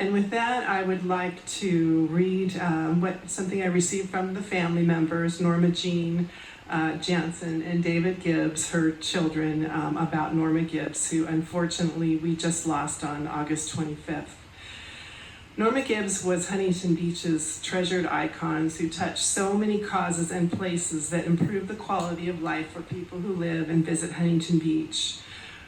And with that, I would like to read something I received from the family members, Norma Jean Jansen and David Gibbs, her children, about Norma Gibbs, who unfortunately we just lost on August 25th. Norma Gibbs was Huntington Beach's treasured icons who touched so many causes and places that improve the quality of life for people who live and visit Huntington Beach.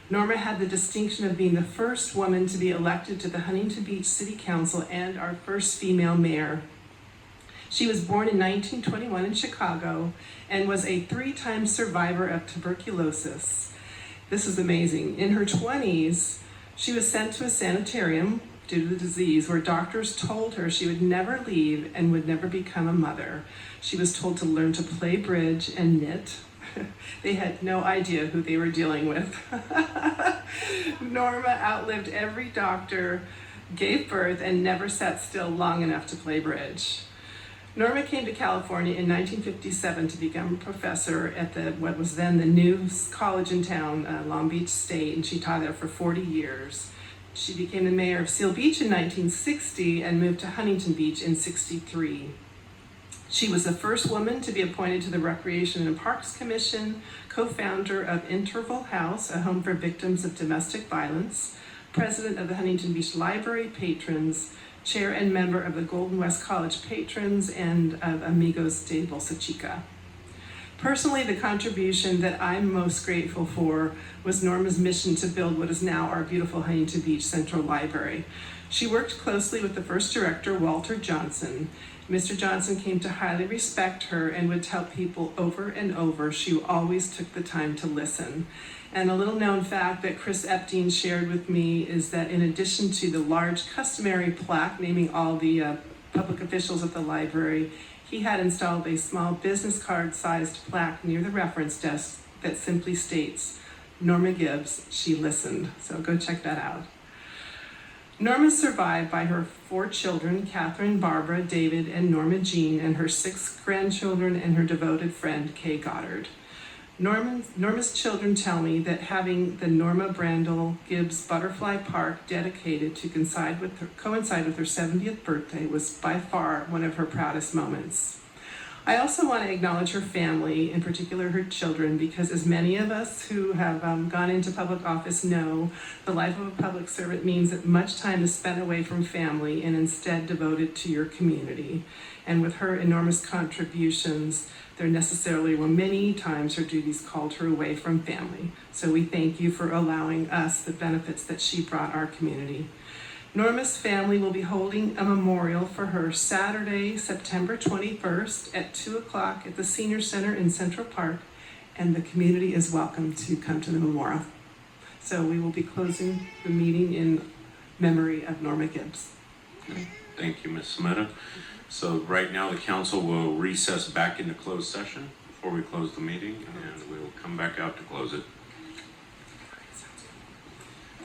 Norma had the distinction of being the first woman to be elected to the Huntington Beach City Council and our first female mayor. She was born in 1921 in Chicago and was a 3-time survivor of tuberculosis. This is amazing. In her 20s, she was sent to a sanitarium due to the disease, where doctors told her she would never leave and would never become a mother. She was told to learn to play bridge and knit. They had no idea who they were dealing with. Norma outlived every doctor, gave birth, and never sat still long enough to play bridge. Norma came to California in 1957 to become a professor at what was then the new college in town, Long Beach State, and she taught there for 40 years. She became the mayor of Seal Beach in 1960 and moved to Huntington Beach in 1963. She was the first woman to be appointed to the Recreation and Parks Commission, co-founder of Interval House, a home for victims of domestic violence, president of the Huntington Beach Library Patrons, chair and member of the Golden West College Patrons, and of Amigos de Bolsa Chica. Personally, the contribution that I'm most grateful for was Norma's mission to build what is now our beautiful Huntington Beach Central Library. She worked closely with the first director, Walter Johnson. Mr. Johnson came to highly respect her and would tell people over and over she always took the time to listen. And a little known fact that Chris Epting shared with me is that in addition to the large customary plaque naming all the public officials at the library, he had installed a small business card-sized plaque near the reference desk that simply states, Norma Gibbs, she listened. So go check that out. Norma is survived by her 4 children, Catherine, Barbara, David, and Norma Jean, and her 6 grandchildren and her devoted friend, Kay Goddard. Norma's children tell me that having the Norma Brandel Gibbs Butterfly Park dedicated to coincide with her 70th birthday was by far one of her proudest moments. I also want to acknowledge her family, in particular her children, because as many of us who have gone into public office know, the life of a public servant means that much time is spent away from family and instead devoted to your community. And with her enormous contributions, there necessarily were many times her duties called her away from family. So we thank you for allowing us the benefits that she brought our community. Norma's family will be holding a memorial for her Saturday, September 21st at 2 o'clock at the Senior Center in Central Park, and the community is welcome to come to the memorial. So we will be closing the meeting in memory of Norma Gibbs. Thank you, Ms. Smeta. So right now the council will recess back into closed session before we close the meeting, and we'll come back out to close it.